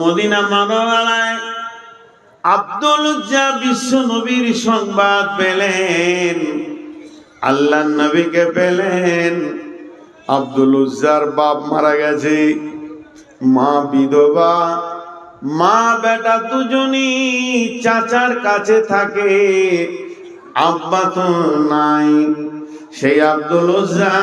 Medina মানবালায় Abdul উজ্জা বিশ্ব নবীর সংবাদ পেলেন, আল্লাহ নবীকে পেলেন। আব্দুল উজ্জার বাপ মারা গেছে, মা বিধবা, মা বেটা দুজনই চাচার কাছে থাকে, আব্বা তো নাই। সেই আব্দুল উজ্জা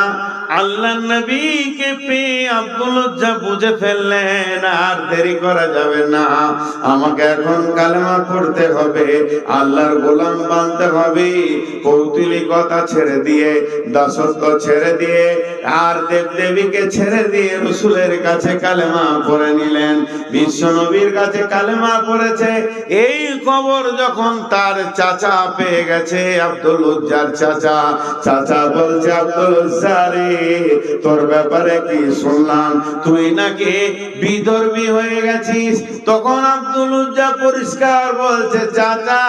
আল্লাহ নবীকে পেয়ে আব্দুল উজ্জা বুঝে ফেললেন, আর দেরি করা যাবে না, আমাকে এখন কালেমা পড়তে হবে, আল্লাহর গোলাম বানতে হবে। কৌতূহলিকতা ছেড়ে দিয়ে, দাসত্ব ছেড়ে দিয়ে, আর দেবদেবীকে ছেড়ে দিয়ে রসুলের কাছে কালেমা পড়ে নিলেন। বিশ্ব নবীর কাছে কালেমা পড়েছে। এই খবর যখন তার চাচা পেয়ে গেছে, আব্দুল উজ্জার চাচা, চাচা বলছে, আব্দুল উজ্জা রে, তোর ব্যাপারে কি শুনলাম, তুই নাকি বিধর্মী হয়ে গেছিস। তখন আব্দুল উজ্জা পরিষ্কার বলছে, চাচা,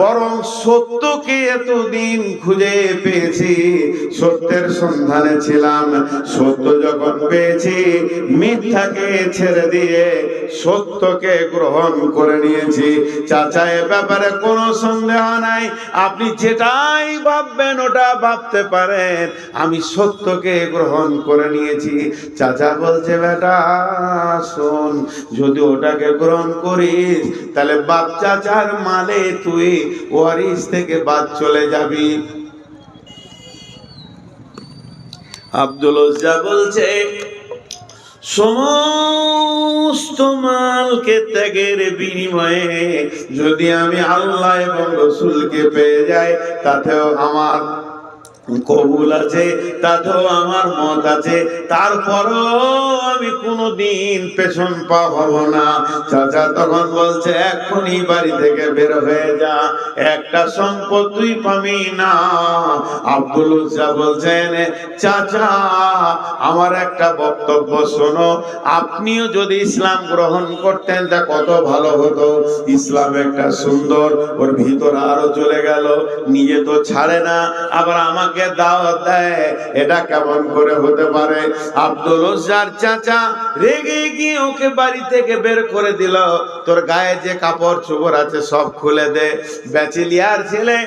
বরং সত্যকে এতদিন খুঁজে পেয়েছি, সত্যের সন্ধানে ছিলাম, সত্য যখন পেয়েছি, মিথ্যাকে ছেড়ে দিয়ে সত্যকে গ্রহণ করে নিয়েছি। চাচা, এ ব্যাপারে কোনো সন্দেহ নাই, আপনি যেটাই ভাববেন ওটা ভাবতে পারেন, আমি সত্যকে গ্রহণ করে নিয়েছি। চাচা বলছে, বেটা শোন, যদি ওটাকে গ্রহণ করিস তাহলে বাপ চাচার মালে তুই ওয়ারিস থেকে বাদ চলে যাবি। আব্দুল উজ্জা বলছে, সমস্ত মালকে ত্যাগের বিনিময়ে যদি আমি আল্লাহ এবং রসুলকে পেয়ে যাই, তাতেও আমার কবুল আছে, তাতেও আমার মত আছে, তারপরও আমি কোনোদিন পেছন পা হব না। চাচা তখন বলছে, এখনই বাড়ি থেকে বের হয়ে যা, একটা সম্পদ তুই পাবি না। আব্দুল উজ্জা বলছেন, চাচা, আমার একটা বক্তব্য শোনো, আপনিও যদি ইসলাম গ্রহণ করতেন তা কত ভালো হতো। ইসলাম একটা সুন্দর, ওর ভিতর আরো চলে গেল, নিজে তো ছাড়ে না, আবার আমাকে দাওয়াত দেয়, এটা কেমন করে হতে পারে। আব্দুল উজ্জার চাচা রেগে গিয়ে ওকে বাড়ি থেকে বের করে দিল। তোর গায়ে যে কাপড় চোপড় আছে সব খুলে দে। ব্যাচেলিয়ার ছেলে,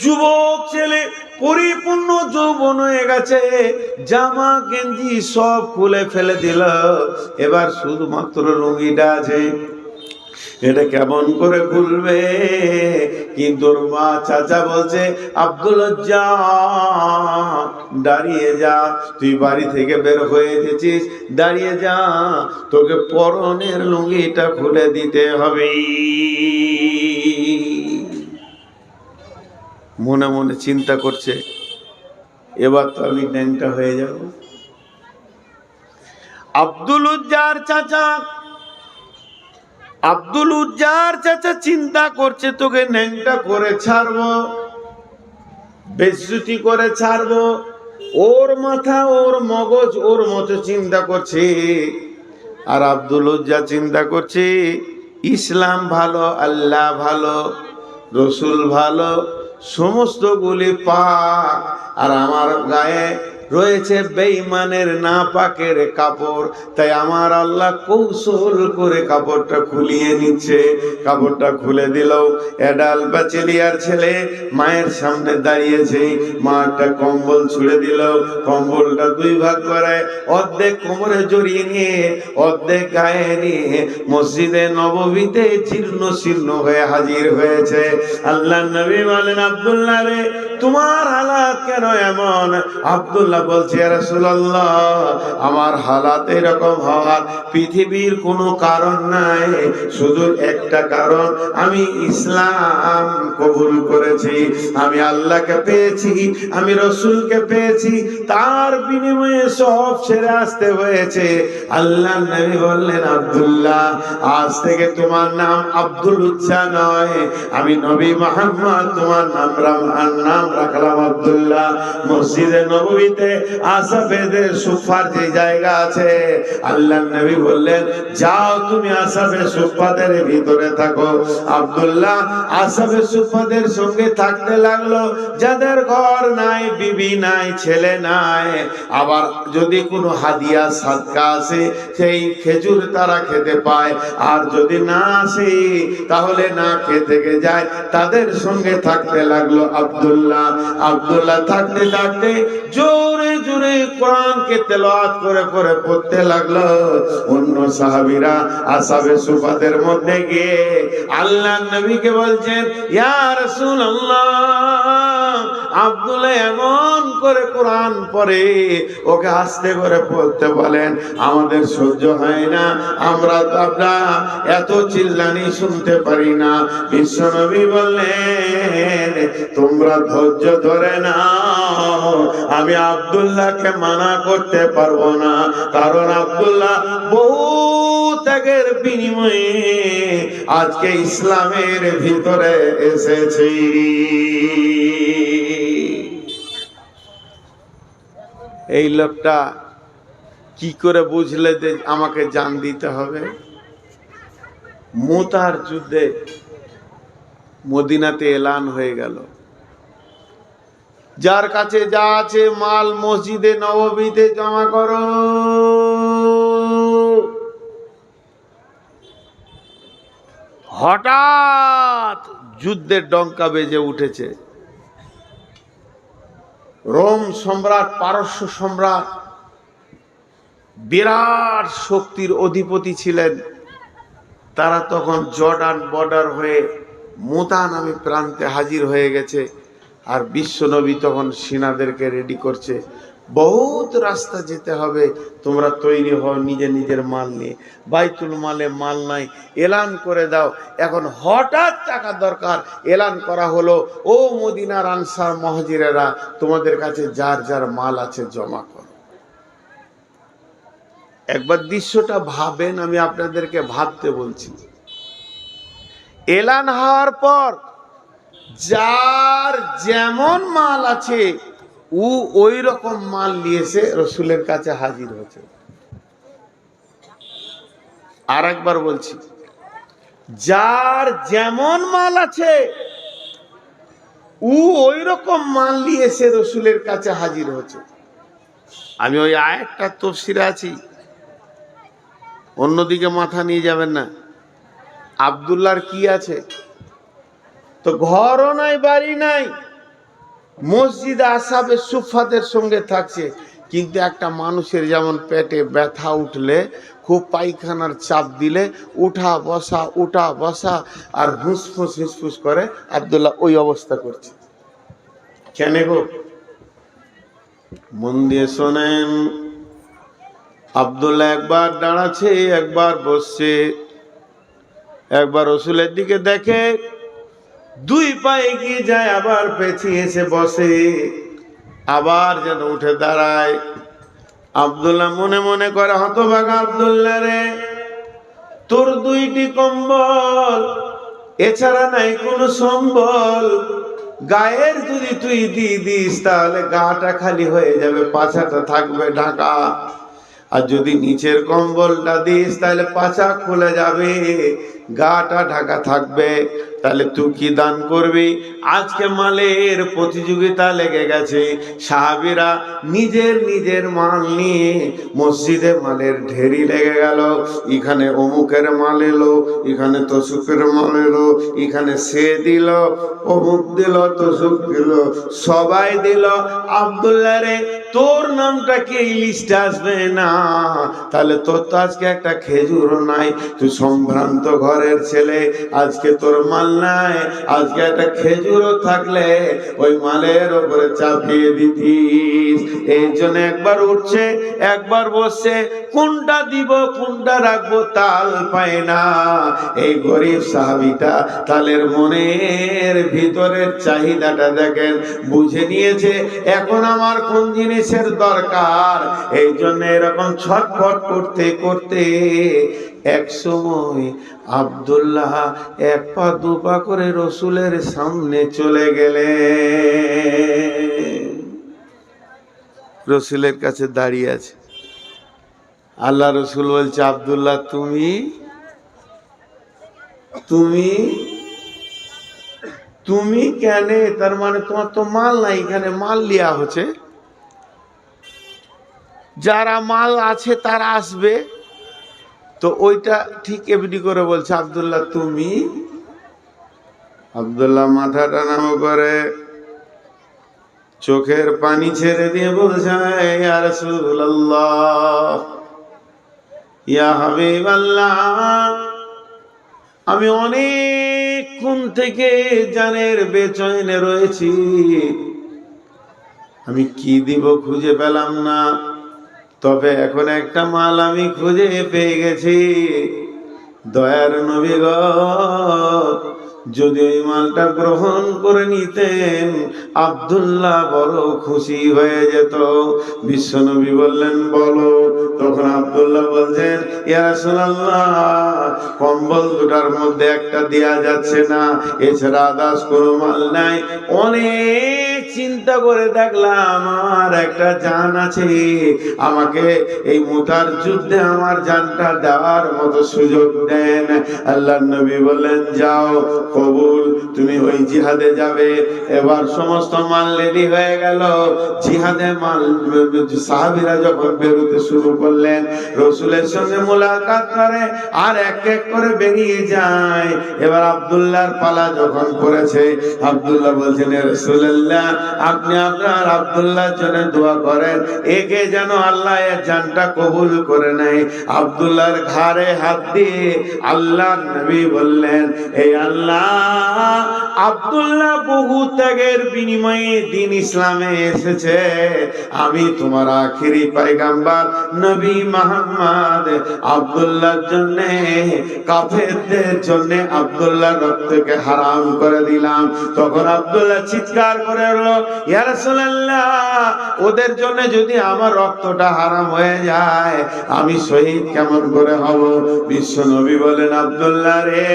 যুবক ছেলে, পরিপূর্ণ যৌবন হয়ে গেছে, জামা গেঞ্জি সব খুলে ফেলে দিল, এবার শুধুমাত্র লুঙ্গিটা আছে, এটা কেমন করে খুলবে। কিন্তু মা, চাচা বলছে, আব্দুল উজ্জা দাঁড়িয়ে যা, তুই বাড়ি থেকে বের হয়ে এসেছিস, দাঁড়িয়ে যা, তোকে পরনের লুঙ্গিটা খুলে দিতে হবে। মনে মনে চিন্তা করছে, এবার তো আমি ন্যাংটা হয়ে যাব। আব্দুল উজ্জার চাচা চিন্তা করছে, তোকে ন্যাংটা করে ছাড়বো, বেজ্জতি করে ছাড়বো। ওর মাথা, ওর মগজ, ওর মতো চিন্তা করছে। আর আব্দুল উজ্জা চিন্তা করছে, ইসলাম ভালো, আল্লাহ ভালো, রসুল ভালো, সমস্ত গুলি পাক, আর আমার গায়ে রয়েছে বেঈমানের নাপাকের কাপড়। তাই আমার আল্লাহ কৌশল করে কাপড়টা খুলিয়ে নিচ্ছে। কাপড়টা খুলে দিল। এডাল ব্যাচেলিয়ার ছেলে মায়ের সামনে দাঁড়িয়েছে, মা একটা কম্বল ছুঁড়ে দিল, কম্বলটা দুই ভাগ করে অর্ধেক কোমরে জড়িয়ে নিয়ে অর্ধেক গায়ে নিয়ে মসজিদে নববীতে জীর্ণ শীর্ণ হয়ে হাজির হয়েছে। আল্লাহ নবী বলেন, আব্দুল্লাহ রে, তোমার হালাত কেন এমন? আব্দুল্লাহ বলছে, ইয়া রাসূলুল্লাহ, আমার হালাত এরকম হওয়ার পৃথিবীর কোনো কারণ নাই, শুধু একটা কারণ, আমি ইসলাম কবুল করেছি, আমি আল্লাহকে পেয়েছি, আমি রসুলকে পেয়েছি, তার বিনিময়ে সব ছেড়ে আসতে হয়েছে। আল্লাহ নবী বললেন, আব্দুল্লাহ, আজ থেকে তোমার নাম আব্দুল উজ্জা নয়, আমি নবী মুহাম্মদ তোমার নাম রাখলাম আব্দুল্লাহ। মসজিদে নববীতে মধ্যে আসহাবেদের সুফার যে জায়গা আছে, আল্লাহর নবী বললেন যাও তুমি আসহাবে সুফাদের ভিতরে থাকো। আব্দুল্লাহ আসহাবে সুফাদের সঙ্গে থাকতে লাগলো। যাদের ঘর নাই, বিবি নাই, ছেলে নাই, আবার যদি কোনো হাদিয়া সাদকা আসে সেই খেজুর তারা খেতে পায়, আর যদি না আসে তাহলে না খেতে থেকে যায়, তাদের সঙ্গে থাকতে লাগলো আব্দুল্লাহ। আব্দুল্লাহ থাকতে থাকতে জোরে জোরে কোরআনকে তেলাওয়াত করে করে পড়তে লাগলো। অন্য সাহাবীরা আসহাবে সুফাদের মধ্যে গিয়ে আল্লাহর নবীকে বলছেন, ইয়া রাসূলুল্লাহ, আব্দুল্লাহ এমন করে কোরআন পড়ে, ওকে আস্তে করে পড়তে বলেন, আমাদের সহ্য হয় না, আমরা এত চিল্লানি শুনতে পারি না। বিশ্বনবী বললেন তোমরা ধৈর্য ধরে নাও, আমি আব্দুল্লাহকে মানা করতে পারবো না, কারণ আব্দুল্লাহ বহু ত্যাগের বিনিময়ে আজকে ইসলামের ভিতরে এসেছি। এই লোকটা কি করে বুঝলে যে আমাকে জান দিতে হবে? মুতার যুদ্ধে মদিনাতে এলান হয়ে গেল, যার কাছে যা আছে মাল মসজিদে নববীতে জমা করো। হঠাৎ যুদ্ধের ডঙ্কা বেজে উঠেছে। রোম সম্রাট, পারস্য সম্রাট, বিরাট শক্তির অধিপতি ছিলেন, তারা তখন জর্ডান বর্ডার হয়ে মুতা নামে প্রান্তে হাজির হয়ে গেছে। আর বিশ্বনবী তখন সেনাদেরকে রেডি করছে, বহুত রাস্তা যেতে হবে, তোমরা তৈরি হও নিজে নিজের মাল নিয়ে। বাইতুল মালে মাল নাই, এলান করে দাও। এখন হঠাৎ টাকা দরকার, এলান করা হলো, ও মদিনার আনসার মুহাজিরেরা, তোমাদের কাছে যার যার মাল আছে জমা করো। একবার দৃশ্যটা ভাবেন, আমি আপনাদেরকে ভাবতে বলছি। এলান হওয়ার পর যার যেমন মাল আছে ওই রকম মাল নিয়েছে রসুলের কাছে হাজির হয়েছে। আর একবার বলছি, যার যেমন মাল আছে ওই রকম মাল নিয়েছে রসুলের কাছে হাজির হয়েছে। আমি ওই আয়াতটা তাফসীরে আছি, অন্যদিকে মাথা নিয়ে যাবেন না। আব্দুল্লাহর কি আছে? তো ঘরও নাই, বাড়ি নাই, মসজিদে আসহাবে সুফাদের সঙ্গে থাকছে। কিন্তু একটা মানুষের যেমন পেটে ব্যথা উঠলে, খুব পায়খানার চাপ দিলে উঠা বসা আর হুসফুস করে, আব্দুল্লাহ ওই অবস্থা করছে। কেন গো? মন দিয়ে শোনেন। আব্দুল্লাহ একবার দাঁড়াচ্ছে, একবার বসছে, একবার রসুলের দিকে দেখে, দুই পায়ে এগিয়ে যায়, আবার পেছিয়ে এসে বসে, আবার যেন উঠে দাঁড়ায়। আব্দুল্লাহ মনে মনে করে, হতভাগা আব্দুল্লাহ রে, তোর দুইটি কম্বল, এছাড়া নাই কোনো সম্বল। গায়ের যদি তুই দিয়ে দিস তাহলে গাটা খালি হয়ে যাবে, পাছাটা থাকবে ঢাকা। আর যদি নিচের কম্বলটা দিস তাহলে পাছা খুলে যাবে, গাটা ঢাকা থাকবে। তাহলে তুই কি দান করবি? আজকে মালের প্রতিযোগিতা লেগে গেছে, সাহাবীরা নিজের নিজের মাল নিয়ে মসজিদে মালের ঢেরি লেগে গেল। এখানে অমুকের মাল এলো, এখানে তসুকের মাল এলো, এখানে সে দিল, অমুক দিল, তসুক দিল, সবাই দিল। আব্দুল্লাহ রে, তোর নামটা কি এই লিস্টে আসবে না? তাহলে তোর তো আজকে একটা খেজুরও নাই, তুই সম্ভ্রান্ত ঘরের ছেলে, আজকে তোর মাল নাই, আজকে একটা খেজুরও থাকলে ওই মালের উপরে চাপিয়ে দিতিস। এই জন্য একবার উঠছে, একবার বসছে, কোনটা দিব কোনটা রাখবো তাল পায় না। এই গরিব সাহাবীটা তালের মনের ভিতরের চাহিদাটা দেখেন, বুঝে নিয়েছে এখন আমার কোন জিনিসের দরকার। এই জন্য এরকম ছটফট করতে করতে এক সময় আব্দুল্লাহ এক পা দু পা করে রসুলের সামনে চলে গেলেন। রসুলের কাছে দাঁড়িয়ে আছে। আল্লাহ রসুল বলছে, আব্দুল্লাহ তুমি তুমি তুমি কেন? তার মানে তোমার তো মাল নাই, এখানে মাল লিয়া হচ্ছে, যারা মাল আছে তারা আসবে। তো ওইটা ঠিক এমনি করে বলছে, আব্দুল্লাহ তুমি। আব্দুল্লাহ মাথাটা নাম করে চোখের পানি ছেড়ে দিয়ে বলছে, ইয়া রাসূলুল্লাহ, ইয়া হাবিবাল্লাহ, আমি অনেকক্ষণ থেকে জানের বেচৈনে রয়েছি, আমি কি দিব খুঁজে পেলাম না, তবে এখন একটা মাল আমি খুঁজে পেয়ে গেছি। দয়ার নবী গো, যদি ওই মালটা গ্রহণ করে নিতেন আব্দুল্লাহ বড় খুশি হয়ে যেত। বিশ্বনবী বললেন, বলো। তখন আব্দুল্লাহ বলছেন, ইয়া রাসূলুল্লাহ, কম্বল দুটার মধ্যে একটা দেয়া যাচ্ছে না, এছাড়া আদার্স কোনো মাল নাই। অনেক চিন্তা করে দেখলাম আমার একটা জান আছে, আমাকে এই মুতার যুদ্ধে আমার জানটা দেওয়ার মতো সুযোগ দেন। আল্লাহর নবী বললেন, যাও, কবুল, তুমি ওই জিহাদে যাবে। এবার সমস্ত মাল রেডি হয়ে গেল। জিহাদে মাল সাহাবীরা যখন বেরোতে শুরু করলেন, রসুলের সঙ্গে মোলাকাত করে আর এক এক করে বেরিয়ে যায়। এবার আব্দুল্লাহর পালা যখন পড়েছে, আব্দুল্লাহ বলছেন, রাসূলুল্লাহ, আপনি আপনার আব্দুল্লাহর জন্য দোয়া করেন, একে যেন আল্লাহ এর জানটা কবুল করে নেয়। আব্দুল্লাহর ঘাড়ে হাত দিয়ে আল্লাহর নবী বললেন, এই আল্লাহ, আব্দুল্লাহ বহু ত্যাগের বিনিময়ে দিন ইসলামে এসেছে। আমি তোমার আখিরি পয়গম্বর নবী মুহাম্মদ আব্দুল্লাহর জন্য, কাফেরদের জন্য আব্দুল্লাহর রক্তকে হারাম করে দিলাম। তখন আব্দুল্লাহ চিৎকার করে বলল, ইয়া রাসূলুল্লাহ, ওদের জন্য যদি আমার রক্তটা হারাম হয়ে যায় আমি শহীদ কেমন করে হব? বিশ্ব নবী বলেন, আব্দুল্লাহ রে,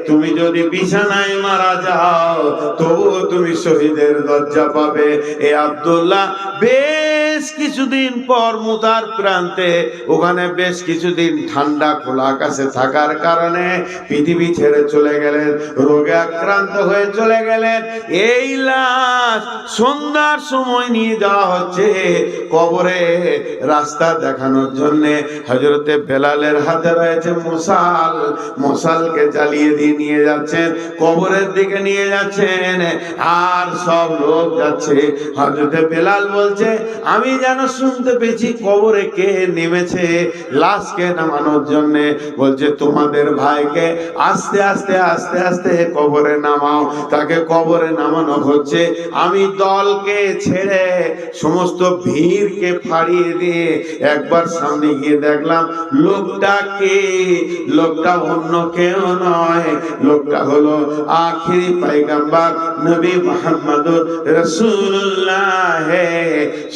তুমি যদি বিছানায় মারা যাও তবুও তুমি শহীদের দরজা পাবে। এ আব্দুল্লাহ বেশ কিছুদিন পর মুতার প্রান্তে, ওখানে বেশ কিছুদিন ঠান্ডা খোলা আকাশে থাকার কারণে পৃথিবী ছেড়ে চলে গেলেন, রোগে আক্রান্ত হয়ে চলে গেলেন। এই লাশ সন্ধ্যার সময় নিয়ে যাওয়া হচ্ছে কবরে, রাস্তা দেখানোর জন্য হযরতে বেলালের হাতে রয়েছে মশাল, মশালকে জ্বালিয়ে দিয়ে নিয়ে যাচ্ছেন, কবরের দিকে নিয়ে যাচ্ছেন, আর সব লোক যাচ্ছে। হযরতে বেলাল বলছে, আমি যেন শুনতে পেয়েছি কবরে কে নেমেছে লাশকে নামানোর জন্য। বলছে, তোমাদের ভাইকে আস্তে আস্তে আস্তে আস্তে কবরে নামাও। তাকে কবরে নামানো হচ্ছে। আমি দলকে ছেড়ে সমস্ত ভিড়কে ফাড়িয়ে দিয়ে একবার সামনে গিয়ে দেখলাম লোকটা কে। লোকটা অন্য কেউ নয়, লোকটা হলো আখিরি পয়গম্বর নবী মুহাম্মদুর রাসূলুল্লাহ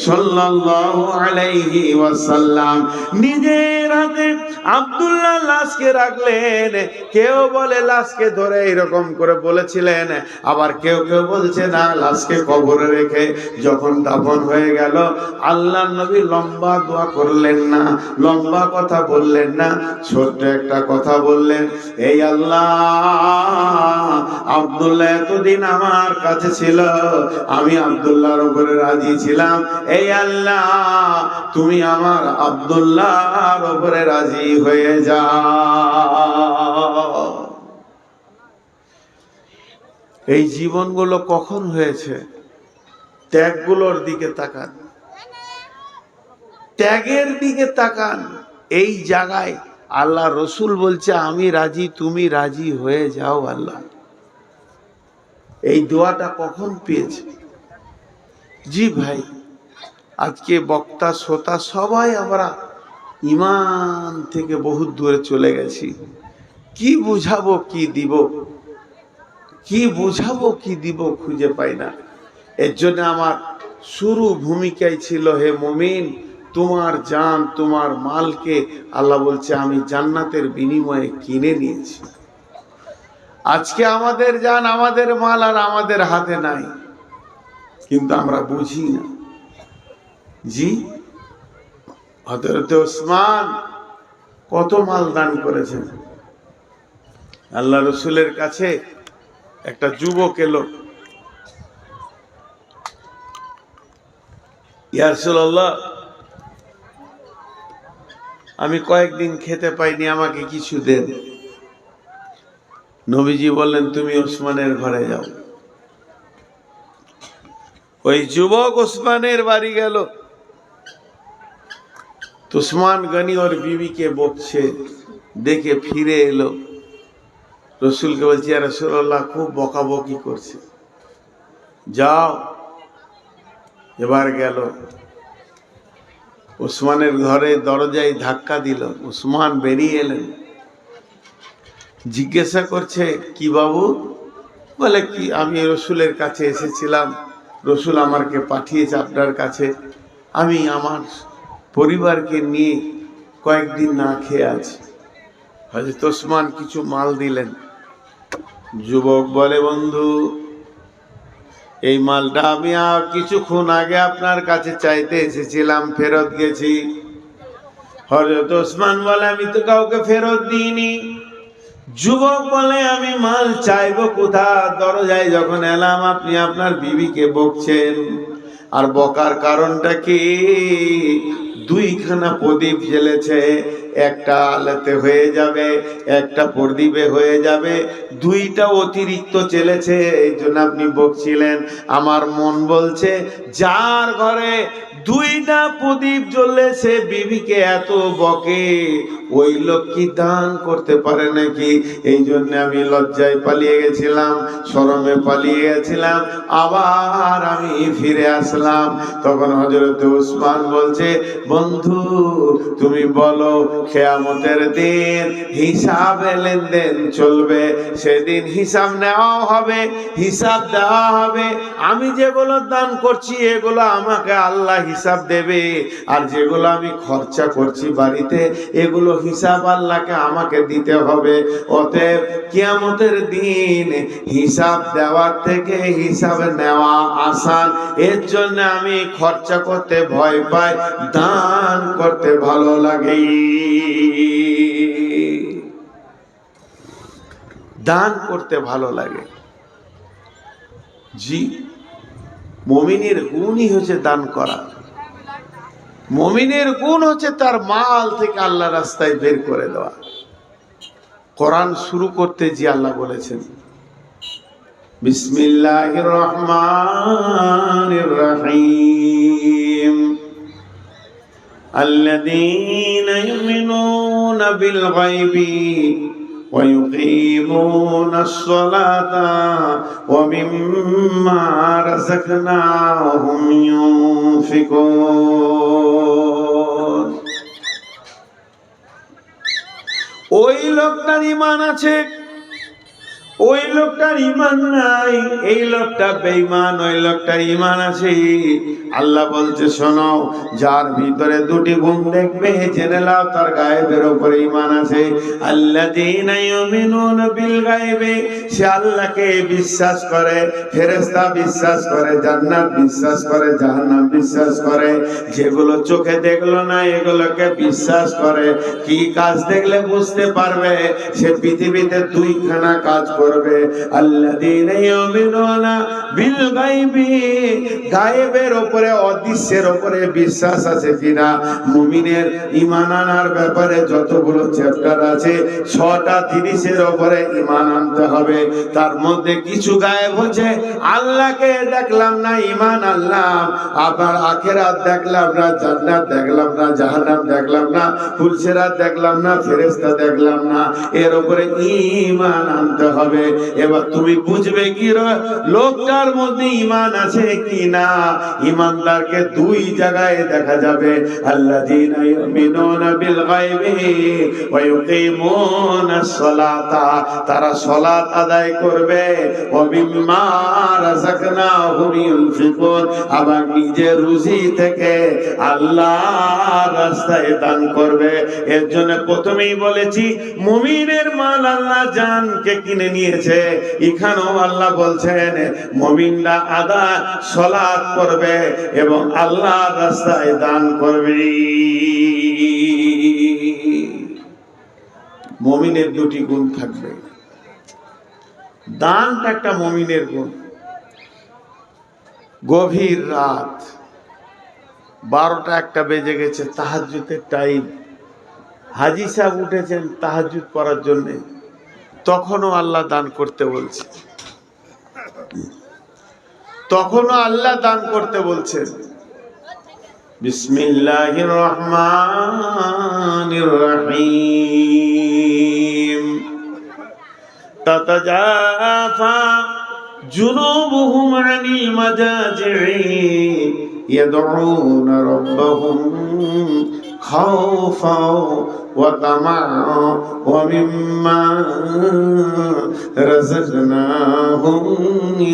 সাল্লাল্লাহু আলাইহি ওয়াসাল্লাম। নিজের হাতে আব্দুল্লাহ লাশকে রাখলেন। কেউ বলে লাশকে ধরে এরকম করে বলেছিলেন, আবার কেউ কেউ বলছে না, লাশকে কবরে রেখে যখন দাফন হয়ে গেল আল্লাহ নবী লম্বা দোয়া করলেন না, লম্বা কথা বললেন না, ছোট্ট একটা কথা বললেন, এই আল্লাহ, আব্দুল্লাহ এতদিন আমার কাছে ছিল, আমি আব্দুল্লাহর উপরে রাজি ছিলাম, এই আল্লাহ তুমি আমার আব্দুল্লাহর উপরে রাজি হয়ে যাও। এই জীবনগুলো কখন হয়েছে? ত্যাগগুলোর দিকে তাকান, ত্যাগের দিকে তাকান। এই জায়গায় আল্লাহ রসুল বলছে, আমি রাজি, তুমি রাজি হয়ে যাও। আল্লাহ এই দোয়াটা কখন পেয়েছে? জি ভাই, আজকে বক্তা শ্রোতা সবাই আমরা ঈমান থেকে বহুত দূরে চলে গেছি। কি বুঝাবো, কি দিব, কি বুঝাবো, কি দিব খুঁজে পাই না। এর জন্য আমার শুরু ভূমিকায় ছিল, হে মুমিন, তোমার জান, তোমার মালকে আল্লাহ বলছে আমি জান্নাতের বিনিময়ে কিনে নিয়েছি। আজকে আমাদের জান, আমাদের মাল আর আমাদের হাতে নাই, কিন্তু আমরা বুঝি না। জি, হযরত ওসমান কত মাল দান করেছেন। আল্লাহ রসুলের কাছে একটা যুবক এলো, ইয়া রাসূলুল্লাহ, আমি কয়েকদিন খেতে পাইনি, আমাকে কিছু দেন। নবীজি বললেন, তুমি ওসমানের ঘরে যাও। ওই যুবক ওসমানের বাড়ি গেল। ওসমান গনি ওর বিবিকে বকছে, দেখে ফিরে এলো, রসুলকে বলছে, ইয়া রাসূলুল্লাহ, খুব বকাবকি করছে, যাও। এবার গেল, ওসমানের ঘরে দরজায় ধাক্কা দিল, ওসমান বেরিয়ে এলেন। জিজ্ঞাসা করছে, কি বাবু? বলে, কি, আমি রসুলের কাছে এসেছিলাম, রসুল আমাকে পাঠিয়েছে আপনার কাছে, আমি আমার পরিবারকে নিয়ে কয়েকদিন না খেয়ে আছি। হযরত ওসমান কিছু মাল দিলেন। যুবক বলে, বন্ধু, এই মালটা আমি কিছুক্ষণ আগে আপনার কাছে চাইতে এসেছিলাম, ফেরত গেছি। হযরত ওসমান বলে, আমি তো কাউকে ফেরত দিইনি। যুবক বলে, আমি মাল চাইবো কোথা? দরজায় যখন এলাম, আপনি আপনার বিবিকে বকছেন। আর বকার কারণটা কি? দুইখানা প্রদীপ জ্বেলেছে, একটা আলোতে হয়ে যাবে, একটা প্রদীপে হয়ে যাবে, দুইটা অতিরিক্ত জ্বেলেছে, এই জন্য আপনি বকছিলেন। আমার মন বলছে, যার ঘরে দুইটা প্রদীপ জ্বললে সে বিবিকে এত বকে, ওই লোক কি দান করতে পারে নাকি? এই জন্য আমি লজ্জায় পালিয়ে গেছিলাম, শরমে পালিয়ে গেছিলাম, আবার আমি ফিরে আসলাম। তখন হযরত ওসমান বলছে, বন্ধু, তুমি বলো, কিয়ামতের দিন হিসাবে লেনদেন চলবে, সেদিন হিসাব নেওয়া হবে, হিসাব দেওয়া হবে। আমি যেগুলো দান করছি এগুলো আমাকে আল্লাহ হিসাব দেবে, আর যেগুলো আমি খরচা করছি বাড়িতে, এগুলো হিসাব আল্লাহকে আমাকে দিতে হবে। অতএব কিয়ামতের দিন হিসাব দেওয়ার থেকে হিসাব নেওয়া আসান। এর জন্য আমি খরচা করতে ভয় পাই, দান করতে ভালো লাগে। দান করতে ভালো লাগে। জি, মুমিনের গুণই হচ্ছে দান করা। মুমিনের গুণ হচ্ছে তার মাল থেকে আল্লাহ রাস্তায় বের করে দেওয়া। কোরআন শুরু করতে যে আল্লাহ বলেছেন, বিসমিল্লাহির রহমানির রহিম, আল্লাযীনা ইউমিনুনা বিল গায়বি ওয়া ইউকিমুনাস সালাতা ওয়া মিম্মা রাযাকনাহুম ইউনফিকুন। ওই লোকটার ঈমান আছে, ওই লোকটার ঈমান নাই। এই লোকটা বেঈমান, ওই লোকটার ঈমান আছে। আল্লাহ বলছে, শোনো, যার ভিতরে দুটি গুণ দেখবে, জেনে নাও তার গায়েবের উপরে ঈমান আছে। আল্লাযীনা ইউমিনুনা বিল গায়বি, সে আল্লাহকে বিশ্বাস করে, ফেরেশতা বিশ্বাস করে, জান্নাত বিশ্বাস করে, জাহান্নাম বিশ্বাস করে। যেগুলো চোখে দেখলো না এগুলোকে বিশ্বাস করে। কি কাজ দেখলে বুঝতে পারবে? সে পৃথিবীতে দুইখানা কাজ করবে। আল্লাযীনা ইউমিনুনা বিল গায়বি, গায়েবের উপরে, অদৃশ্যের উপরে বিশ্বাস আছে কিনা। মুমিনের ঈমান আনার ব্যাপারে যতগুলো চ্যাপ্টার আছে, 6টা 30-এর উপরে ঈমান আনতে হবে। তার মধ্যে কিছু গায়েব হচ্ছে, আল্লাহকে দেখলাম না, ঈমান আনলাম। আবার আখিরাত দেখলাম না, জান্নাত দেখলাম না, জাহান্নাম দেখলাম না, ফুলসিরাত দেখলাম না, ফেরেশতা দেখলাম না, এর উপরে ঈমান আনতে হবে। এবার তুমি বুঝবে কি লোকটার মধ্যে ঈমান আছে কি না। ঈমানদারকে দুই জায়গায় দেখা যাবে, আল্লাযীনা ইউমিনুনা বিল গায়বি ওয়া ইউকিমুনাস সালাতা, তারা সালাত আদায় করবে, ওয়া মিম্মা রাযাকনাহুম ইউনফিকুন, আবার নিজের রুজি থেকে আল্লাহর রাস্তায় দান করবে। এর জন্য প্রথমেই বলেছি, মুমিনের মাল আল্লাহ জানকে কিনে নিয়ে দিয়েছে। এখানেও আল্লাহ বলছেন মুমিনরা আদা সালাত করবে এবং আল্লাহর রাস্তায় দান করবে। মুমিনের দুটি গুণ থাকবে। দানটা একটা মুমিনের গুণ। গভীর রাত 12টা-1টা বেজে গেছে, তাহাজ্জুদের টাইম, হাজী সাহেব উঠেছেন তাহাজ্জুদ পড়ার জন্য, তখনও আল্লাহ দান করতে বলছে, তখনও আল্লাহ দান করতে বলছেন। বিসমিল্লাহির রহমানির রহিম। তাতাজাফা জুনুবুহুম আনিল মাজাজি'i ইয়াদউনা রাব্বাহুম খাওফাও ওয়া তামাআ ওয়া মিম্মা রাযাকনাহুম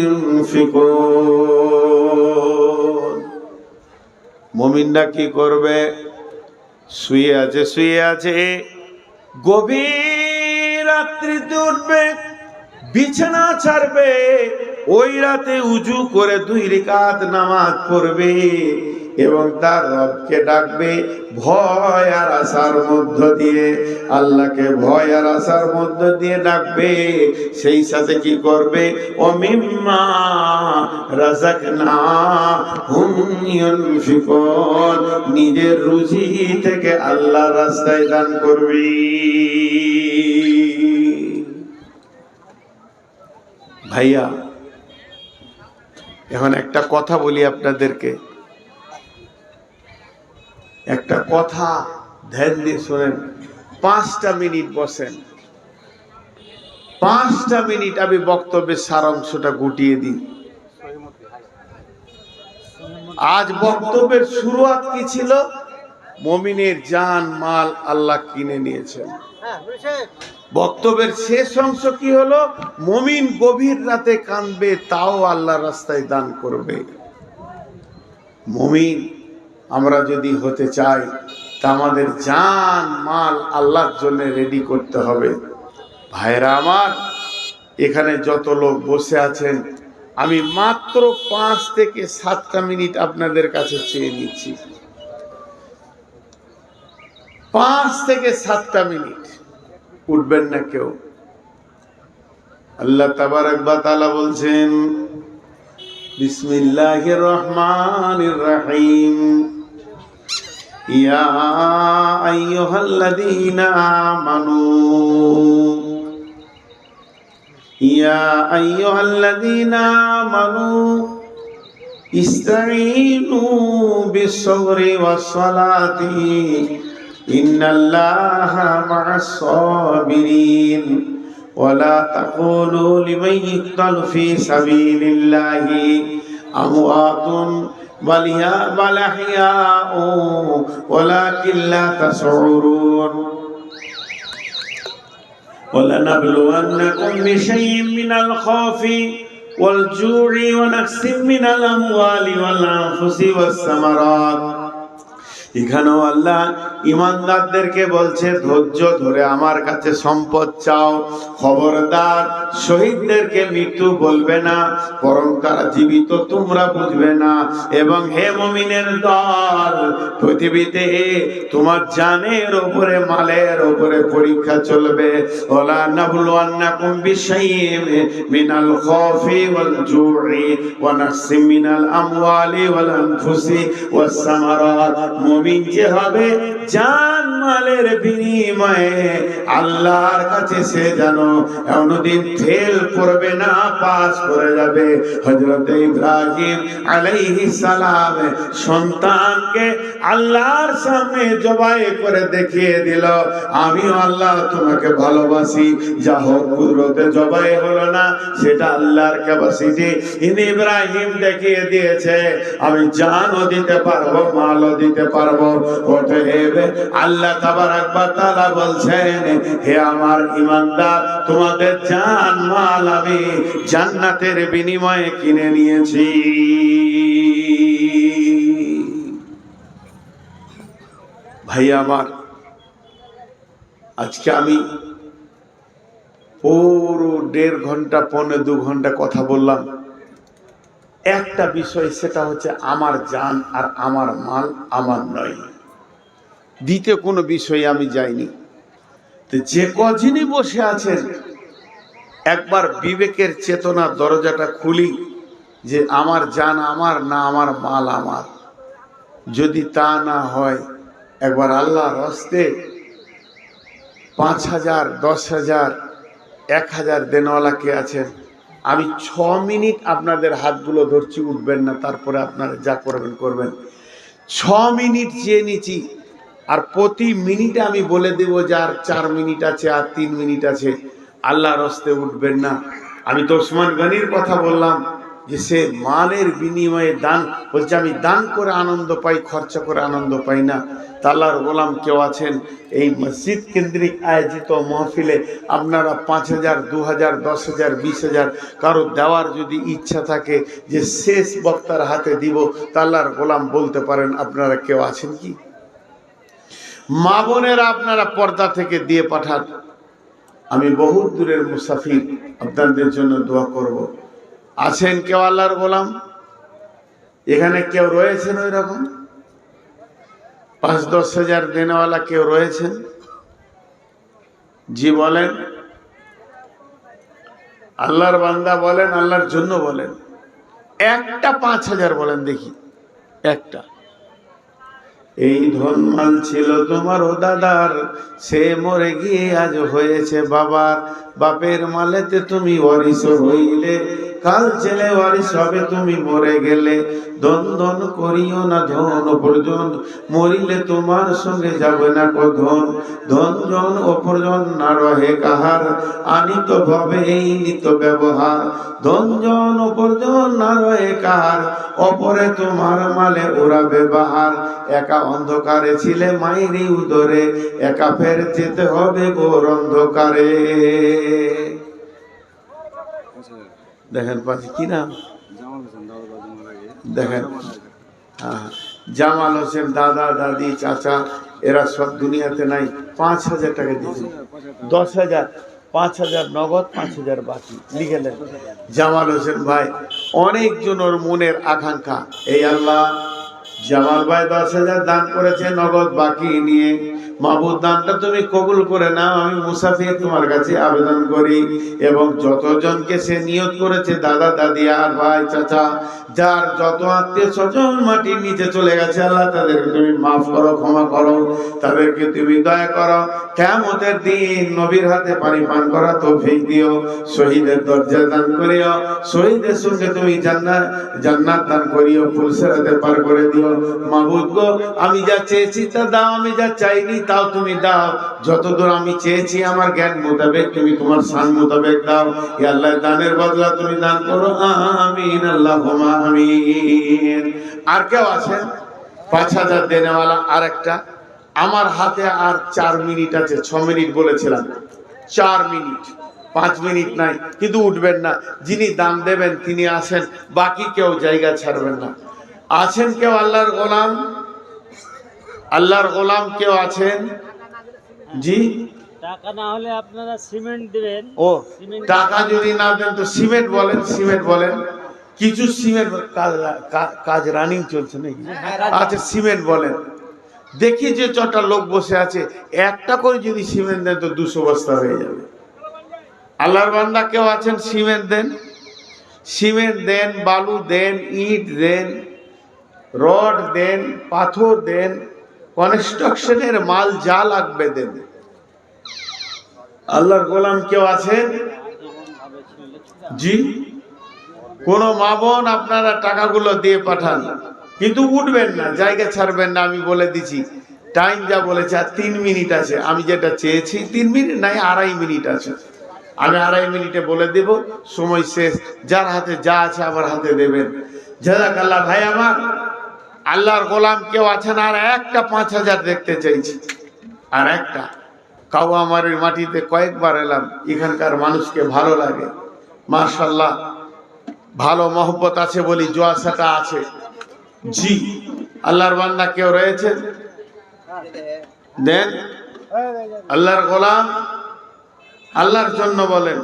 ইউনফিকুন। মুমিনরা কি করবে? শুয়ে আছে, গভীর রাত্রিতে উঠবে, বিছানা ছাড়বে, ওই রাতে উজু করে 2 রাকাত নামাজ পড়বে এবং তার রবকে ডাকবে ভয় আর আশার মধ্য দিয়ে, আল্লাহকে ভয় আর আশার মধ্য দিয়ে ডাকবে। সেই সাথে কি করবে? ও মিম্মা রাযাকনাহুম ইউনফিকুন, নিজের রুজি থেকে আল্লাহর রাস্তায় দান করবে। ভাইয়া, এখন একটা কথা বলি আপনাদেরকে, একটা কথা ধ্যান দিয়ে শোনেন। 5টা মিনিট বসেন, 5টা মিনিট আমি বক্তব্যের সারাংশটা গুটিয়ে দিই। আজ বক্তব্যের শুরুয়াত কি ছিল? মুমিনের জান মাল আল্লাহ কিনে নিয়েছেন। বক্তব্যের শেষ অংশ কি হলো? মুমিন গভীর রাতে কাঁদবে, তাও আল্লাহর রাস্তায় দান করবে। মুমিন আমরা যদি হতে চাই তা আমাদের জান মাল আল্লাহর জন্য রেডি করতে হবে। ভাইরা আমার, এখানে যত লোক বসে আছেন, আমি মাত্র 5 থেকে 7টা মিনিট আপনাদের কাছে চেয়ে নিচ্ছি। 5 থেকে 7টা মিনিট, উঠবেন না কেউ। আল্লাহ তাবারক ওয়া তাআলা বলছেন বিসমিল্লাহির রহমানির রহিম। ইয়া আইয়ুহাল্লাযীনা আমানু ইসতাঈনু বিস-সাবরি ওয়াস-সালাতি ইন্নাল্লাহা মা'আস-সাবিরিন ওয়া লা তাকুলু লিমান ইয়ুকতালু ফী সাবিলিল্লাহি আমওয়াতুন বাল আহইয়াউ ওয়ালাকিন লা তাশউরুন। وَلَنَبْلُوَنَّكُمْ بِشَيْءٍ مِّنَ الْخَوْفِ وَالْجُوعِ وَنَقْصٍ مِّنَ الْأَمْوَالِ وَالْأَنفُسِ وَالثَّمَرَاتِ। এখানেও আল্লাহ ইমানদারদেরকে বলছে ধৈর্য ধরে আমার কাছে সম্পদ চাও। খবরদার, শহীদদেরকে মৃত্যু বলবে না, বরং তারা জীবিত, তোমরা বুঝবে না। এবং হে মুমিনের দল, পৃথিবীতে তোমার জানের উপরে মালের উপরে পরীক্ষা চলবে। ওয়ালা নাবলুয়ান্নাকুম বিশাইইন মিনাল খাউফি ওয়াল জু'i ওয়া নাকসিম মিনাল আমওয়ালি ওয়াল আনফুসি ওয়াস সামারাত। মুমিন যে হবে জান মালের বিনিময়ে আল্লাহর কাছে সে জানো কোনদিন ফেল করবে না, পাস করে যাবে। হযরত ইব্রাহিম আলাইহিস সালাম সন্তানকে আল্লাহর সামনে জবাই করে দেখিয়ে দিল, আমি আল্লাহ তোমাকে ভালোবাসি। যা হোক কুদরতে জবাই হলো না, সেটা আল্লাহর ক্যাপাসিটি। ইব্রাহিম দেখিয়ে দিয়েছে আমি জানও দিতে পারবো, মালও দিতে পারবো। অতএব আল্লাহ তাবারক ওয়া তাআলা বলছেন, হে আমার ঈমানদার, তোমাদের জান মাল আমি জান্নাতের বিনিময়ে কিনে নিয়েছি। ভাই আমার, আজকে আমি পুরো 1.5 ঘন্টা 1.25 ঘন্টা কথা বললাম একটা বিষয়, সেটা হচ্ছে আমার জান আর আমার মাল আমার নয়, দ্বিতীয় কোনো বিষয়ে আমি যাইনি। তো যে কজনই বসে আছেন একবার বিবেকের চেতনার দরজাটা খুলি যে আমার জান আমার না আমার মাল আমার। যদি তা না হয় একবার আল্লাহর হস্তে 5,000, 10,000, 1,000 দেনওয়ালা কে আছেন? আমি 6 মিনিট আপনাদের হাতগুলো ধরছি, উঠবেন না, তারপরে আপনারা যা করবেন করবেন। 6 মিনিট চেয়ে নিচ্ছি, আর প্রতি মিনিটে আমি বলে দেব যে আর 4 মিনিট আছে, আর 3 মিনিট আছে, আল্লাহর হস্তে উঠবেন না। আমি তো ওসমান গনির কথা বললাম যে সে মালের বিনিময়ে দান, বলছে আমি দান করে আনন্দ পাই, খরচা করে আনন্দ পাই না। তা আল্লাহর গোলাম কেউ আছেন এই মসজিদ কেন্দ্রিক আয়োজিত মাহফিলে আপনারা 5,000, 2,000, 10,000, 20,000 কারো দেওয়ার যদি ইচ্ছা থাকে যে শেষ বক্তার হাতে দিব, তা আল্লাহর গোলাম বলতে পারেন আপনারা কেউ আছেন কি? মা বোনেরা আপনারা পর্দা থেকে দিয়ে পাঠান। আমি বহু দূরের মুসাফির, আপনাদের জন্য দোয়া করব। আছেন কেউ আল্লাহর গোলাম? এখানে কেউ রয়েছেন ওই রকম 5-10 হাজার দেনেওয়ালা কেউ রয়েছেন? জি বলেন। আল্লাহর বান্দা বলেন, আল্লাহর জন্য বলেন। একটা 5,000 বলেন দেখি, একটা। এই ধনমাল ছিল তোমার ও দাদার, সে মরে গিয়ে আজ হয়েছে বাবার। বাপের মালেতে তুমি ওয়ারিস হইলে, কাল ছেলে ওয়ারিস হবে তুমি মরে গেলে। ধন ধন করিও না ধন অপরজন, মরিলে তোমার সঙ্গে যাবে না কধন। ধন জন অপরজন না রহে কাহার, আনিত ভাবে এই নিত ব্যবহার। ধন জন অপরজন না রহে কাহার, অপরে তোমার মালে ওরাবে বাহার। একা অন্ধকারে ছিলে মায়েরই উদরে, একা ফের যেতে হবে ঘোর অন্ধকারে। দেখেন পাশে কি নাম? দেখেন, জামাল হোসেন দাদা দাদি চাচা এরা সব দুনিয়াতে নাই। 5,000 টাকা দিয়েছেন, 10,000, 5,000 নগদ, 5,000 বাকি লিখে নেন। জামাল হোসেন ভাই অনেকজন ওর মনের আকাঙ্ক্ষা, এই আল্লাহ জামাল ভাই 10,000 দান করেছে নগদ বাকি নিয়ে, মাহবুব দানটা তুমি কবুল করে নাও। আমি মুসাফির তোমার কাছে আবেদন করি, এবং যতজনকে সে নিয়ত করেছে দাদা দাদি আর ভাই চাচা, যার যত আত্মীয় স্বজন মাটির নিচে চলে গেছে, আল্লাহ তাদেরকে তুমি মাফ করো, ক্ষমা করো, তাদেরকে তুমি দয়া করো। কিয়ামতের দিন নবীর হাতে পানি পান করা তৌফিক দিও। শহীদের দরজা দান করিও, শহীদের সঙ্গে তুমি জান্নাত দান করিও, ফুলসিরাতে পার করে দিও। মাবুদ গো, আমি যা চেয়েছি তা দাও, আমি যা চাইনি তাও তুমি দাও। যতদূর আমি চেয়েছি আমার জ্ঞান মোতাবেক তুমি তোমার শান মোতাবেক দাও। ইয়া আল্লাহ, দানের বদলা তুমি দান করো, আমিন আল্লাহুম্মা আমিন। আর কেউ আছেন 5,000 দেনেওয়ালা? আর একটা, আমার হাতে আর 4 মিনিট আছে, 6 মিনিট বলেছিলাম, 4 মিনিট, 5 মিনিট নাই, কিন্তু উঠবেন না। যিনি দাম দেবেন তিনি আসেন, বাকি কেউ জায়গা ছাড়বেন না। আছেন কেউ আল্লাহর গোলাম? আল্লাহর গোলাম কেউ আছেন? জি, টাকা না হলে আপনারা সিমেন্ট দিবেন। ও টাকা যদি না দেন তো সিমেন্ট বলেন, সিমেন্ট বলেন। কিছু সিমেন্ট কাজ রানিং চলছে নাকি? আচ্ছা সিমেন্ট বলেন দেখি। যে চটা লোক বসে আছে, একটা করে যদি সিমেন্ট দেন তো 200 বস্তা হয়ে যাবে। আল্লাহর বান্দা কেউ আছেন? সিমেন্ট দেন, সিমেন্ট দেন, বালু দেন, ইট দেন, রড দেন, পাথর দেন, কনস্ট্রাকশনের মাল যা লাগবে দেন। আল্লাহর গোলাম কেউ আছেন? জি, কোন মা বোন আপনারা টাকাগুলো দিয়ে পাঠান, কিন্তু উঠবেন না, জায়গা ছাড়বেন না। আমি বলে দিছি টাইম যা বলেছে, আর 3 মিনিট আছে। আমি যেটা চেয়েছি 3 মিনিট নাই, 2.5 মিনিট আছে। আমি 2.5 মিনিটে বলে দেব, সময় শেষ। যার হাতে যা আছে আমার হাতে দেবেন। জাযাকাল্লাহ ভাই আমার। আল্লাহর গোলাম কেউ আছেন? আর একটা 5,000 দেখতে চাইছি, আর একটা। কাউয়ামারির মাটিতে কয়েকবার এলাম, এখানকার মানুষকে ভালো লাগে, মাশাআল্লাহ ভালো মহব্বত আছে বলি জোয়াসাটা আছে। জি, আল্লাহর বান্দা কেউ রয়েছেন? দেন। আল্লাহর গোলাম আল্লাহর জন্য বলেন,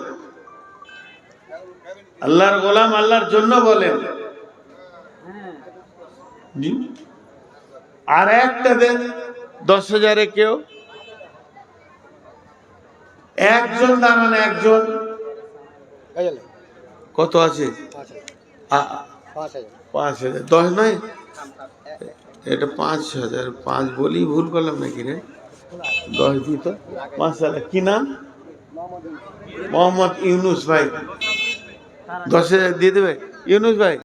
আল্লাহর গোলাম আল্লাহর জন্য বলেন। হ্যাঁ জি। আর একটা দেন 10,000-এ কেউ একজন দাঁড়ান, একজন কত আছে? 5,000। 10 নয়, এটা 5,000। 5 বলি ভুল করলাম নাকি রে? 10 দিত। মাশাআল্লাহ। কি নাম? মোহাম্মদ ইউনুস ভাই। 10,000 দিয়ে দেবে ইউনুস ভাই?